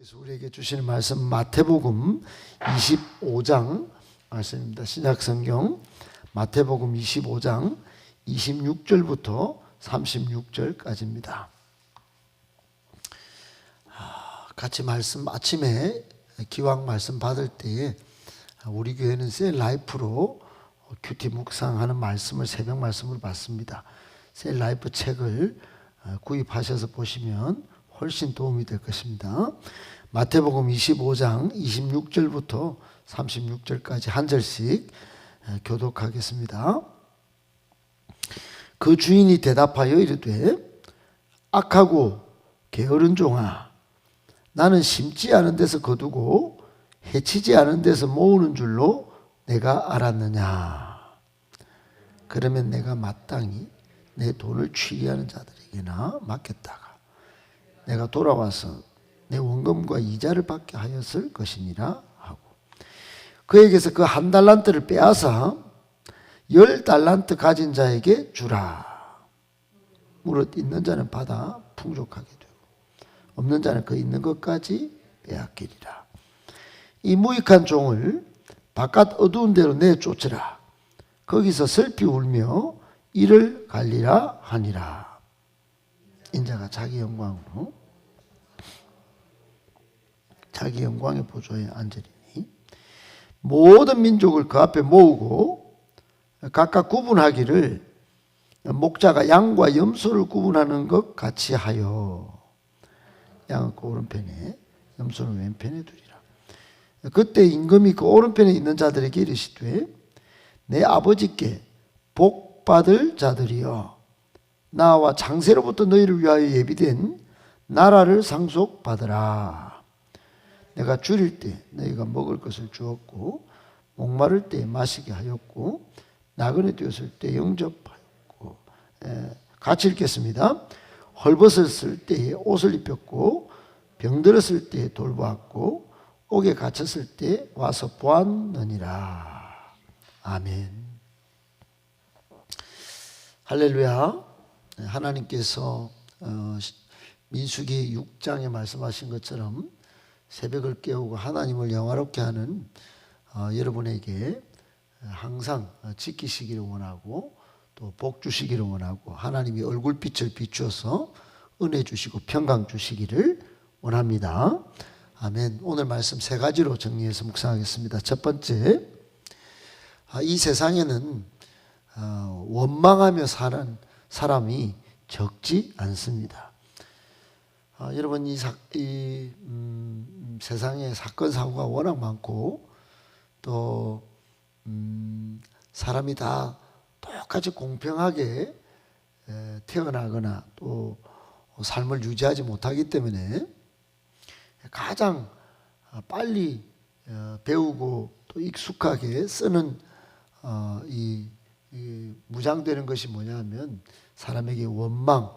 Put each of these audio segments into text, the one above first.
그래서 우리에게 주시는 말씀 마태복음 25장 말씀입니다. 신약성경 마태복음 25장 26절부터 36절까지입니다. 같이 말씀 아침에 기왕 말씀 받을 때에 우리 교회는 셀라이프로 큐티 묵상하는 말씀을 새벽 말씀으로 받습니다. 셀라이프 책을 구입하셔서 보시면 훨씬 도움이 될 것입니다. 마태복음 25장 26절부터 36절까지 한 절씩 교독하겠습니다. 그 주인이 대답하여 이르되 악하고 게으른 종아, 나는 심지 않은 데서 거두고 해치지 않은 데서 모으는 줄로 내가 알았느냐. 그러면 내가 마땅히 내 돈을 취리하는 자들에게나 맡겼다가 내가 돌아와서 내 원금과 이자를 받게 하였을 것이니라 하고, 그에게서 그 한 달란트를 빼앗아 10달란트 가진 자에게 주라. 무릇 있는 자는 받아 풍족하게 되고 없는 자는 그 있는 것까지 빼앗기리라. 이 무익한 종을 바깥 어두운 데로 내쫓으라. 거기서 슬피 울며 이를 갈리라 하니라. 인자가 자기 영광으로 자기 영광의 보좌에 앉으리니 모든 민족을 그 앞에 모으고 각각 구분하기를 목자가 양과 염소를 구분하는 것 같이 하여 양은 그 오른편에 염소는 왼편에 두리라. 그때 임금이 그 오른편에 있는 자들에게 이르시되 내 아버지께 복 받을 자들이여, 나와 장세로부터 너희를 위하여 예비된 나라를 상속받으라. 내가 줄일 때 너희가 먹을 것을 주었고 목마를 때 마시게 하였고 나그네 되었을 때 영접하였고, 같이 읽겠습니다. 헐벗었을 때에 옷을 입혔고 병들었을 때에 돌보았고 옥에 갇혔을 때 와서 보았느니라. 아멘. 할렐루야. 하나님께서 민수기 6장에 말씀하신 것처럼 새벽을 깨우고 하나님을 영화롭게 하는 여러분에게 항상 지키시기를 원하고 또 복 주시기를 원하고 하나님이 얼굴빛을 비추어서 은혜 주시고 평강 주시기를 원합니다. 아멘. 오늘 말씀 세 가지로 정리해서 묵상하겠습니다. 첫 번째, 이 세상에는 원망하며 사는 사람이 적지 않습니다. 여러분, 이 세상에 사건 사고가 워낙 많고 또 사람이 다 똑같이 공평하게 태어나거나 또 삶을 유지하지 못하기 때문에 가장 빨리 배우고 또 익숙하게 쓰는 이 무장되는 것이 뭐냐면 사람에게 원망,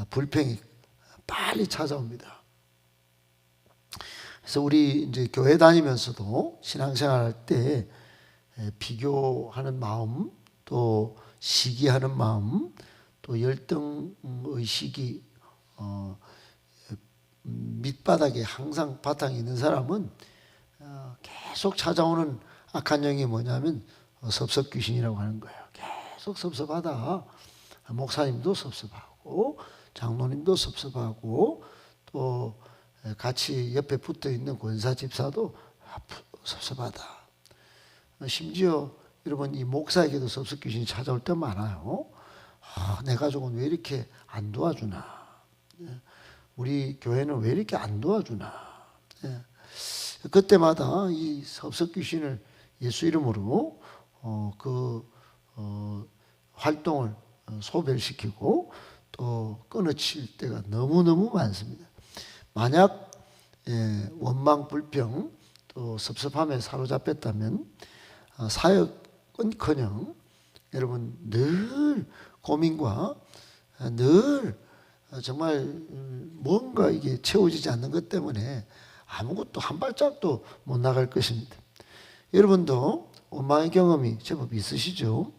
불평이 빨리 찾아옵니다. 그래서 우리 이제 교회 다니면서도 신앙생활 할 때 비교하는 마음, 또 시기하는 마음, 또 열등의식이 밑바닥에 항상 바탕에 있는 사람은 계속 찾아오는 악한 영이 뭐냐면 섭섭귀신이라고 하는 거예요. 계속 섭섭하다. 목사님도 섭섭하고 장로님도 섭섭하고 또 같이 옆에 붙어 있는 권사 집사도 섭섭하다. 심지어 여러분, 이 목사에게도 섭섭귀신이 찾아올 때 많아요. 내 가족은 왜 이렇게 안 도와주나, 우리 교회는 왜 이렇게 안 도와주나. 그때마다 이 섭섭귀신을 예수 이름으로 활동을 소멸시키고 또 끊어칠 때가 너무너무 많습니다. 만약 원망, 불평, 또 섭섭함에 사로잡혔다면 사역은커녕 여러분 늘 고민과 늘 정말 뭔가 이게 채워지지 않는 것 때문에 아무것도 한 발짝도 못 나갈 것입니다. 여러분도 원망의 경험이 제법 있으시죠?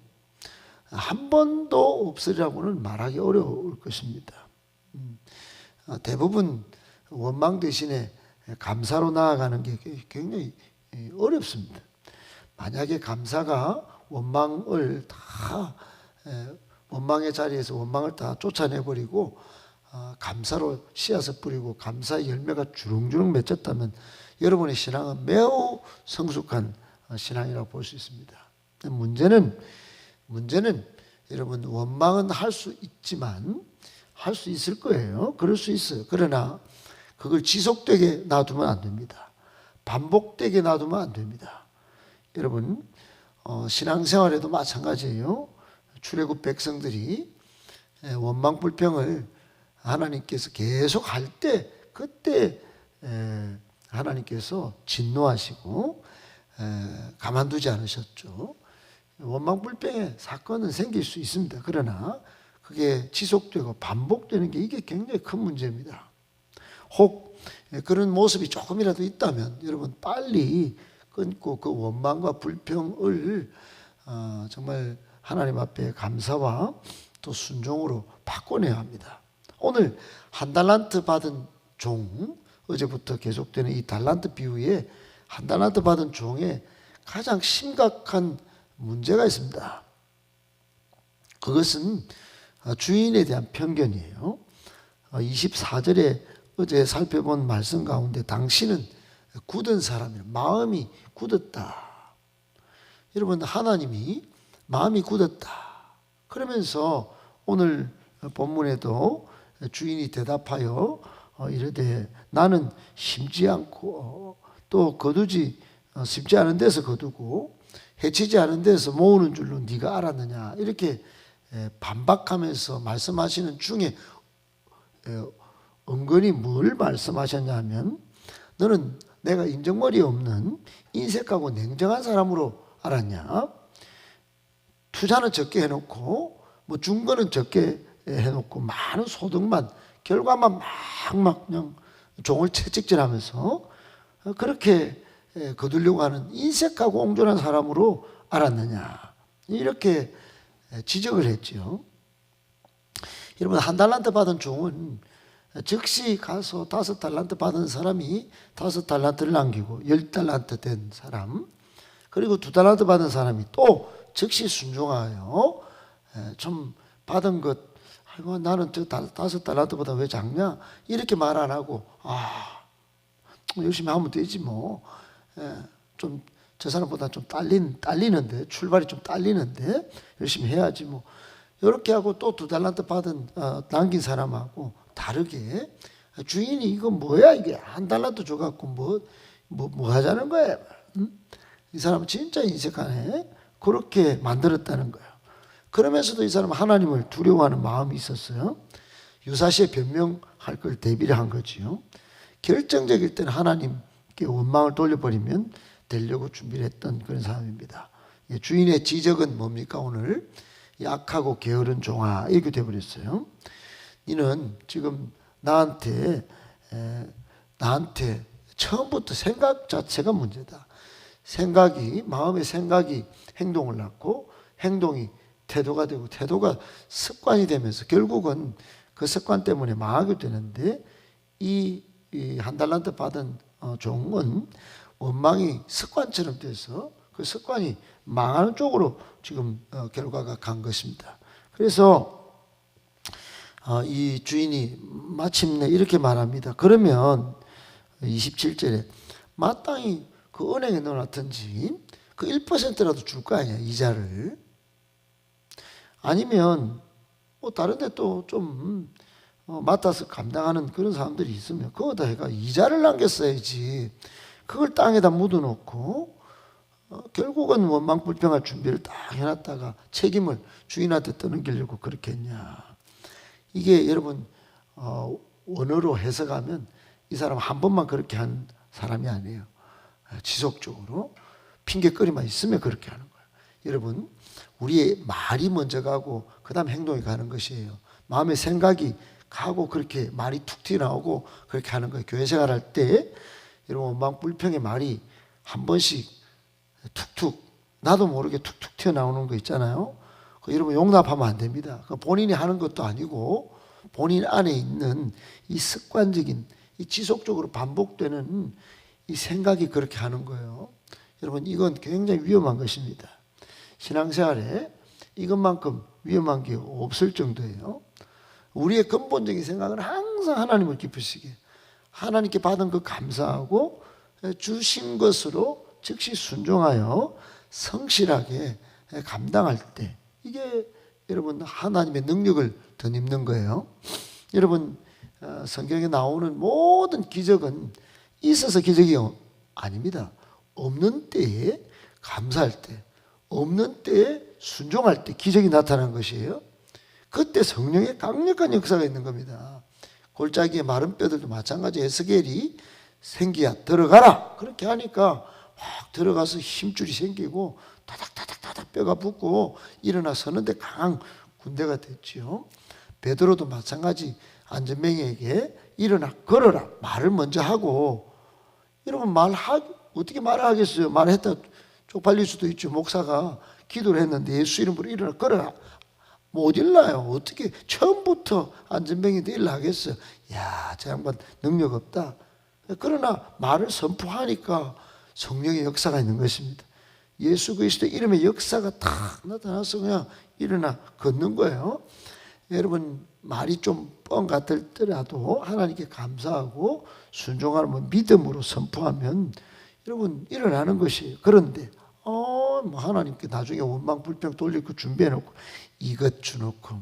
한 번도 없으리라고는 말하기 어려울 것입니다. 대부분 원망 대신에 감사로 나아가는 게 굉장히 어렵습니다. 만약에 감사가 원망을 다 원망의 자리에서 원망을 다 쫓아내버리고 감사로 씨앗을 뿌리고 감사의 열매가 주렁주렁 맺혔다면 여러분의 신앙은 매우 성숙한 신앙이라고 볼 수 있습니다. 문제는 여러분 원망은 할 수 있지만 할 수 있을 거예요. 그럴 수 있어요. 그러나 그걸 지속되게 놔두면 안 됩니다. 반복되게 놔두면 안 됩니다. 여러분 신앙생활에도 마찬가지예요. 출애굽 백성들이 원망 불평을 하나님께서 계속 할 때 그때 하나님께서 진노하시고 가만두지 않으셨죠. 원망 불평의 사건은 생길 수 있습니다. 그러나 그게 지속되고 반복되는 게 이게 굉장히 큰 문제입니다. 혹 그런 모습이 조금이라도 있다면 여러분 빨리 끊고 그 원망과 불평을 정말 하나님 앞에 감사와 또 순종으로 바꿔내야 합니다. 오늘 한 달란트 받은 종, 어제부터 계속되는 이 달란트 비유에 한 달란트 받은 종에 가장 심각한 문제가 있습니다. 그것은 주인에 대한 편견이에요. 24절에 어제 살펴본 말씀 가운데 당신은 굳은 사람이에요. 마음이 굳었다. 여러분 하나님이 마음이 굳었다. 그러면서 오늘 본문에도 주인이 대답하여 이르되 나는 심지 않고 또 거두지 심지 않은 데서 거두고 해치지 않은 데서 모으는 줄로 네가 알았느냐 이렇게 반박하면서 말씀하시는 중에 은근히 뭘 말씀하셨냐면 너는 내가 인정머리 없는 인색하고 냉정한 사람으로 알았냐. 투자는 적게 해놓고 뭐 중거는 적게 해놓고 많은 소득만 결과만 막 그냥 종을 채찍질하면서 그렇게 거두려고 하는 인색하고 옹졸한 사람으로 알았느냐 이렇게 지적을 했죠. 여러분 한 달란트 받은 종은 즉시 가서 5달란트 받은 사람이 5달란트를 남기고 10달란트 된 사람 그리고 2달란트 받은 사람이 또 즉시 순종하여 좀 받은 것 아이고 나는 저 5달란트보다 왜 작냐 이렇게 말 안 하고 열심히 하면 되지 뭐 좀 저 사람보다 좀 딸리는데 출발이 좀 딸리는데 열심히 해야지 뭐 이렇게 하고 또 2달란트 받은 남긴 사람하고 다르게 주인이 이거 뭐야 이게 한 달란트 줘갖고 뭐 하자는 거야. 응? 이 사람은 진짜 인색하네. 그렇게 만들었다는 거예요. 그러면서도 이 사람은 하나님을 두려워하는 마음이 있었어요. 유사시에 변명할 걸 대비를 한 거지요. 결정적일 때는 하나님께 원망을 돌려버리면 되려고 준비를 했던 그런 사람입니다. 주인의 지적은 뭡니까 오늘? 약하고 게으른 종아 이렇게 돼버렸어요. 너는 지금 나한테 처음부터 생각 자체가 문제다. 마음의 생각이 행동을 낳고 행동이 태도가 되고 태도가 습관이 되면서 결국은 그 습관 때문에 망하게 되는데 이 한 달란트 받은 종은 원망이 습관처럼 돼서 그 습관이 망하는 쪽으로 지금 결과가 간 것입니다. 그래서 이 주인이 마침내 이렇게 말합니다. 그러면 27절에 마땅히 그 은행에 넣어놨든지 그 1%라도 줄 거 아니야 이자를. 아니면 뭐 다른 데 또 좀 맡아서 감당하는 그런 사람들이 있으면 그거다 해가 이자를 남겼어야지. 그걸 땅에다 묻어놓고 결국은 원망 불평할 준비를 딱 해놨다가 책임을 주인한테 떠넘기려고 그렇게 했냐. 이게 여러분 원어로 해석하면 이 사람 한 번만 그렇게 한 사람이 아니에요. 지속적으로 핑계거리만 있으면 그렇게 하는 거예요. 여러분 우리의 말이 먼저 가고 그 다음 행동이 가는 것이에요. 마음의 생각이 가고 그렇게 말이 툭 튀어나오고 그렇게 하는 거예요. 교회 생활할 때 여러분 원망 불평의 말이 한 번씩 툭툭 나도 모르게 툭툭 튀어나오는 거 있잖아요. 여러분 용납하면 안 됩니다. 본인이 하는 것도 아니고 본인 안에 있는 이 습관적인 이 지속적으로 반복되는 이 생각이 그렇게 하는 거예요. 여러분, 이건 굉장히 위험한 것입니다. 신앙생활에 이것만큼 위험한 게 없을 정도예요. 우리의 근본적인 생각은 항상 하나님을 기쁘시게, 하나님께 받은 그 감사하고 주신 것으로 즉시 순종하여 성실하게 감당할 때, 이게 여러분 하나님의 능력을 덧입는 거예요. 여러분, 성경에 나오는 모든 기적은 있어서 기적이 아닙니다. 없는 때에 감사할 때, 없는 때에 순종할 때 기적이 나타난 것이에요. 그때 성령의 강력한 역사가 있는 겁니다. 골짜기의 마른 뼈들도 마찬가지. 에스겔이 생기야 들어가라 그렇게 하니까 막 들어가서 힘줄이 생기고 타닥타닥타닥 뼈가 붙고 일어나 서는데 강한 군대가 됐지요. 베드로도 마찬가지. 안전뱅이에게 일어나 걸어라 말을 먼저 하고, 여러분 어떻게 말을 하겠어요? 말했다 쪽팔릴 수도 있죠. 목사가 기도를 했는데 예수 이름으로 일어나 걸어라, 못 일나요. 어떻게 처음부터 안전뱅이도 일나겠어요? 야, 저 양반 능력 없다. 그러나 말을 선포하니까 성령의 역사가 있는 것입니다. 예수 그리스도 이름의 역사가 탁 나타나서 그냥 일어나 걷는 거예요. 여러분, 말이 좀 뻥 같더라도 하나님께 감사하고 순종하면, 믿음으로 선포하면 여러분 일어나는 것이에요. 그런데 뭐 하나님께 나중에 원망 불평 돌릴 거 준비해놓고 이것 주놓고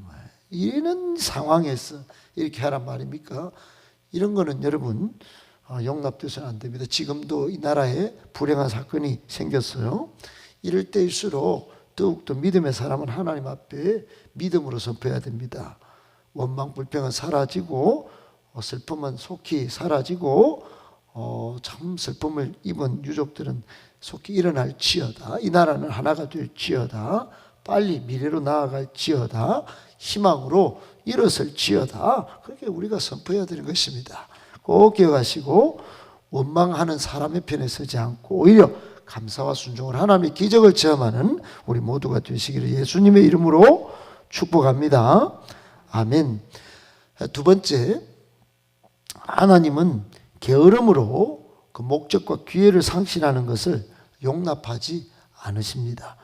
이런 상황에서 이렇게 하란 말입니까? 이런 거는 여러분 용납돼서는 안 됩니다. 지금도 이 나라에 불행한 사건이 생겼어요. 이럴 때일수록 더욱더 믿음의 사람은 하나님 앞에 믿음으로 선포해야 됩니다. 원망 불평은 사라지고 슬픔은 속히 사라지고 참 슬픔을 입은 유족들은 속히 일어날지어다. 이 나라는 하나가 될지어다. 빨리 미래로 나아갈지어다. 희망으로 일어설지어다. 그렇게 우리가 선포해야 되는 것입니다. 꼭 기억하시고, 원망하는 사람의 편에 서지 않고 오히려 감사와 순종을 하나님의 기적을 체험하는 우리 모두가 되시기를 예수님의 이름으로 축복합니다. 아멘. 두 번째, 하나님은 게으름으로 그 목적과 기회를 상실하는 것을 용납하지 않으십니다.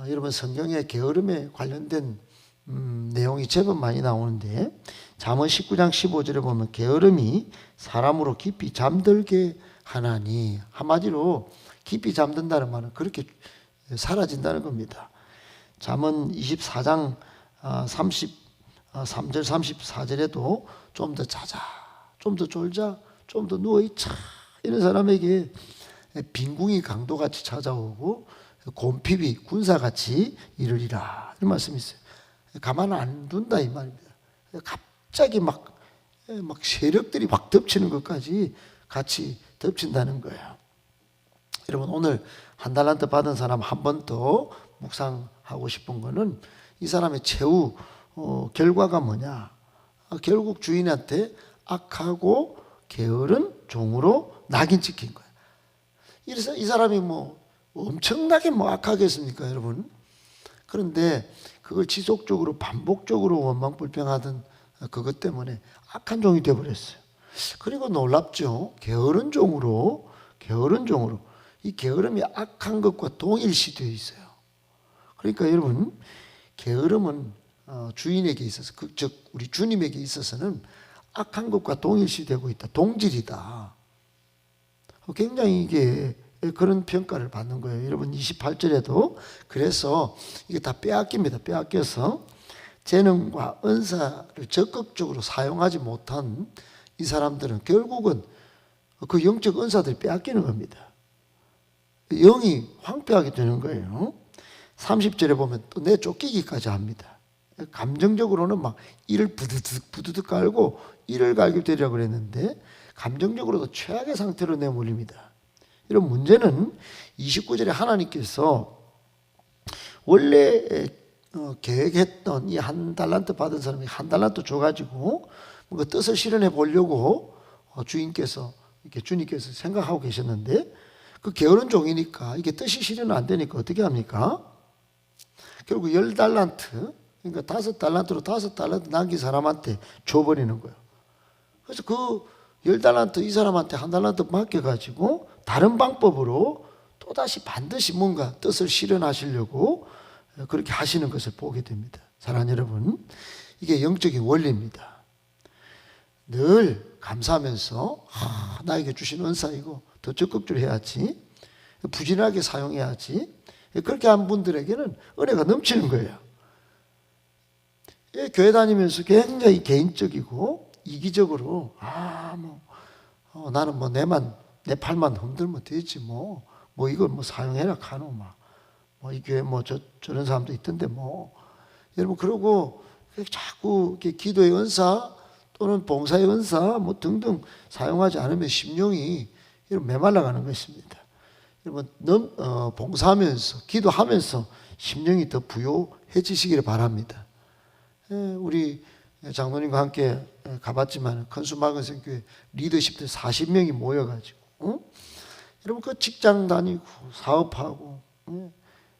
여러분, 성경에 게으름에 관련된 내용이 제법 많이 나오는데, 잠언 19장 15절에 보면 게으름이 사람으로 깊이 잠들게 하나니, 한마디로 깊이 잠든다는 말은 그렇게 사라진다는 겁니다. 잠언 24장 33절 34절에도 좀 더 자자, 좀 더 졸자, 좀 더 누워있자, 이런 사람에게 빈궁이 강도같이 찾아오고 곰핍이 군사같이 이르리라, 이런 말씀이 있어요. 가만 안 둔다 이 말입니다. 갑자기 막 세력들이 막 덮치는 것까지 같이 덮친다는 거예요. 여러분, 오늘 한 달란트 받은 사람 한 번 더 묵상하고 싶은 거는 이 사람의 최후 결과가 뭐냐. 결국 주인한테 악하고 게으른 종으로 낙인 찍힌 거예요. 이래서 이 사람이 엄청나게 악하겠습니까, 여러분? 그런데 그걸 지속적으로 반복적으로 원망불평하던 그것 때문에 악한 종이 되어버렸어요. 그리고 놀랍죠. 게으른 종으로 이 게으름이 악한 것과 동일시되어 있어요. 그러니까 여러분, 게으름은 주인에게 있어서, 즉 우리 주님에게 있어서는 악한 것과 동일시되고 있다. 동질이다. 굉장히 이게 그런 평가를 받는 거예요. 여러분, 28절에도 그래서 이게 다 빼앗깁니다. 빼앗겨서 재능과 은사를 적극적으로 사용하지 못한 이 사람들은 결국은 그 영적 은사들이 빼앗기는 겁니다. 영이 황폐하게 되는 거예요. 30절에 보면 또 내쫓기기까지 합니다. 감정적으로는 막 이를 부두둑 깔고 이를 갈게 되려고 그랬는데 감정적으로도 최악의 상태로 내몰립니다. 이런 문제는 29절에 하나님께서 원래 계획했던 이 한 달란트 받은 사람이 한 달란트 줘가지고 뭔가 뜻을 실현해 보려고 주님께서 생각하고 계셨는데, 그 게으른 종이니까 이게 뜻이 실현 안 되니까 어떻게 합니까? 결국 10달란트, 그러니까 5달란트로 5달란트 남긴 사람한테 줘버리는 거예요. 그래서 그 10달란트 이 사람한테 1달란트 맡겨가지고 다른 방법으로 또다시 반드시 뭔가 뜻을 실현하시려고 그렇게 하시는 것을 보게 됩니다. 사랑하는 여러분, 이게 영적인 원리입니다. 늘 감사하면서 나에게 주신 은사 이거 더 적극적으로 해야지, 부진하게 사용해야지, 그렇게 한 분들에게는 은혜가 넘치는 거예요. 교회 다니면서 굉장히 개인적이고 이기적으로 나는 뭐 내 팔만 흔들면 되지 뭐 이걸 뭐 사용해라 카노 이 교회 저런 사람도 있던데 여러분 그러고 자꾸 이렇게 기도의 은사 또는 봉사의 은사 등등 사용하지 않으면 심령이 메말라가는 것입니다. 여러분 봉사하면서 기도하면서 심령이 더 부요해지시기를 바랍니다. 우리 장로님과 함께 가봤지만 큰수마근생교회 리더십들 40명이 모여가지고 여러분 그 직장 다니고 사업하고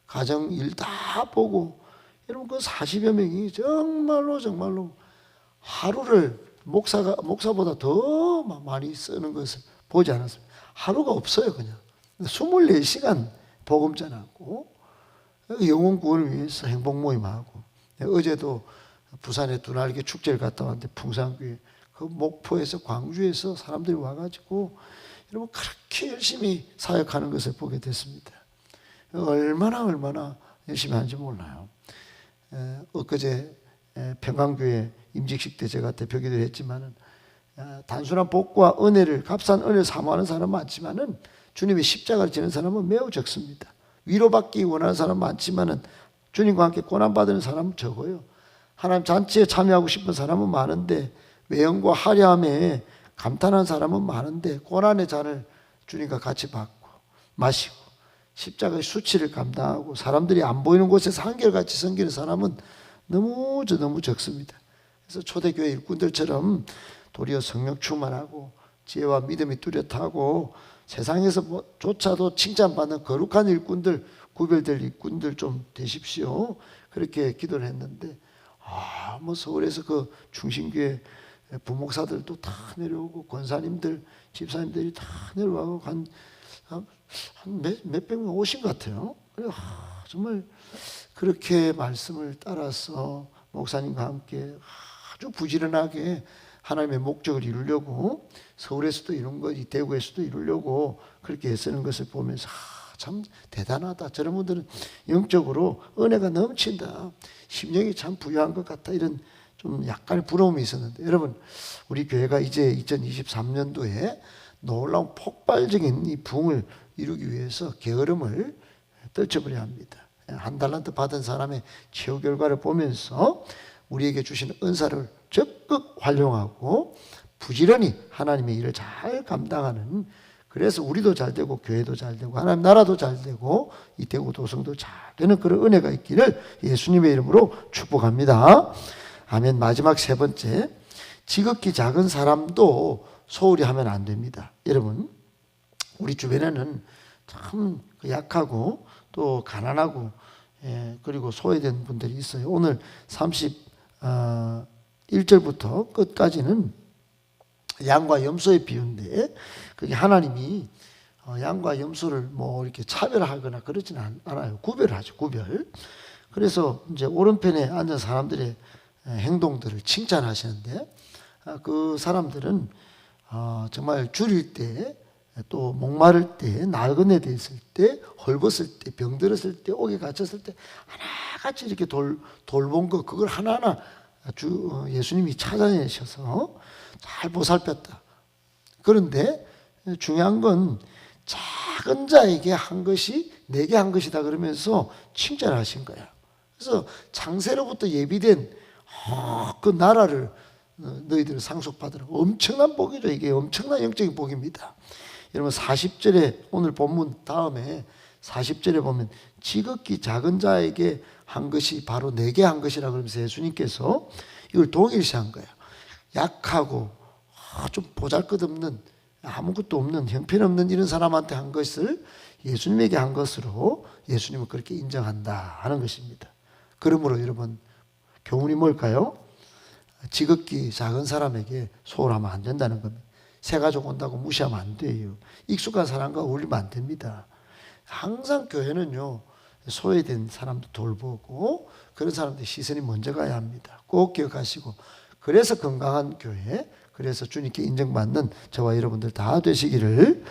가정 일 다 보고 여러분 그 40여 명이 정말로 하루를 목사보다 더 많이 쓰는 것을 보지 않았습니다. 하루가 없어요. 그냥 24시간 복음 전하고 영혼 구원을 위해서 행복 모임하고, 어제도 부산에 두날개 축제를 갔다 왔는데 풍산교회 그 목포에서 광주에서 사람들이 와가지고 여러분 그렇게 열심히 사역하는 것을 보게 됐습니다. 얼마나 열심히 하는지 몰라요. 엊그제 평강교회 임직식 때 제가 대표기도를 했지만은 단순한 복과 은혜를 값싼 은혜를 사모하는 사람은 많지만은 주님의 십자가를 지는 사람은 매우 적습니다. 위로받기 원하는 사람은 많지만은 주님과 함께 고난받는 사람은 적어요. 하나님 잔치에 참여하고 싶은 사람은 많은데 외형과 화려함에 감탄하는 사람은 많은데 고난의 잔을 주님과 같이 받고 마시고 십자가의 수치를 감당하고 사람들이 안 보이는 곳에서 한결같이 섬기는 사람은 너무 적습니다. 그래서 초대교회 일꾼들처럼 도리어 성령 충만하고 지혜와 믿음이 뚜렷하고 세상에서조차도 칭찬받는 거룩한 일꾼들, 구별될 일꾼들 좀 되십시오. 그렇게 기도를 했는데 서울에서 그 중심교회 부목사들도 다 내려오고 권사님들, 집사님들이 다 내려와서 한 몇백 명 오신 것 같아요. 정말 그렇게 말씀을 따라서 목사님과 함께 아주 부지런하게 하나님의 목적을 이루려고 서울에서도 이룬 것, 대구에서도 이루려고 그렇게 애쓰는 것을 보면서 참 대단하다. 저런 분들은 영적으로 은혜가 넘친다. 심령이 참 부유한 것 같다. 이런 좀 약간의 부러움이 있었는데, 여러분 우리 교회가 이제 2023년도에 놀라운 폭발적인 이 부흥을 이루기 위해서 게으름을 떨쳐버려야 합니다. 1달란트 받은 사람의 최후 결과를 보면서 우리에게 주신 은사를 적극 활용하고 부지런히 하나님의 일을 잘 감당하는, 그래서 우리도 잘 되고 교회도 잘 되고 하나님 나라도 잘 되고 이 대구 도성도 잘 되는 그런 은혜가 있기를 예수님의 이름으로 축복합니다. 아멘. 마지막 세 번째, 지극히 작은 사람도 소홀히 하면 안 됩니다. 여러분 우리 주변에는 참 약하고 또 가난하고 그리고 소외된 분들이 있어요. 오늘 31절부터 끝까지는 양과 염소의 비유인데, 그게 하나님이 양과 염소를 이렇게 차별하거나 그러지는 않아요. 구별하죠. 구별. 그래서 이제 오른편에 앉은 사람들의 행동들을 칭찬하시는데, 그 사람들은 정말 줄일 때, 또 목마를 때, 나그네 됐을 때, 헐벗을 때, 병들었을 때, 옥에 갇혔을 때 하나같이 이렇게 돌본 거, 그걸 하나하나 예수님이 찾아내셔서 잘 보살폈다. 그런데 중요한 건 작은 자에게 한 것이 내게 한 것이다 그러면서 칭찬하신 거예요. 그래서 창세로부터 예비된 그 나라를 너희들은 상속받으라. 엄청난 복이죠. 이게 엄청난 영적인 복입니다. 여러분 40절에 오늘 본문 다음에 40절에 보면 지극히 작은 자에게 한 것이 바로 내게 한 것이라 그러면서 예수님께서 이걸 동일시한 거예요. 약하고 좀 보잘것없는, 아무것도 없는, 형편없는 이런 사람한테 한 것을 예수님에게 한 것으로 예수님은 그렇게 인정한다 하는 것입니다. 그러므로 여러분 교훈이 뭘까요? 지극히 작은 사람에게 소홀하면 안 된다는 겁니다. 새 가족 온다고 무시하면 안 돼요. 익숙한 사람과 어울리면 안 됩니다. 항상 교회는요, 소외된 사람도 돌보고 그런 사람들 시선이 먼저 가야 합니다. 꼭 기억하시고, 그래서 건강한 교회, 그래서 주님께 인정받는 저와 여러분들 다 되시기를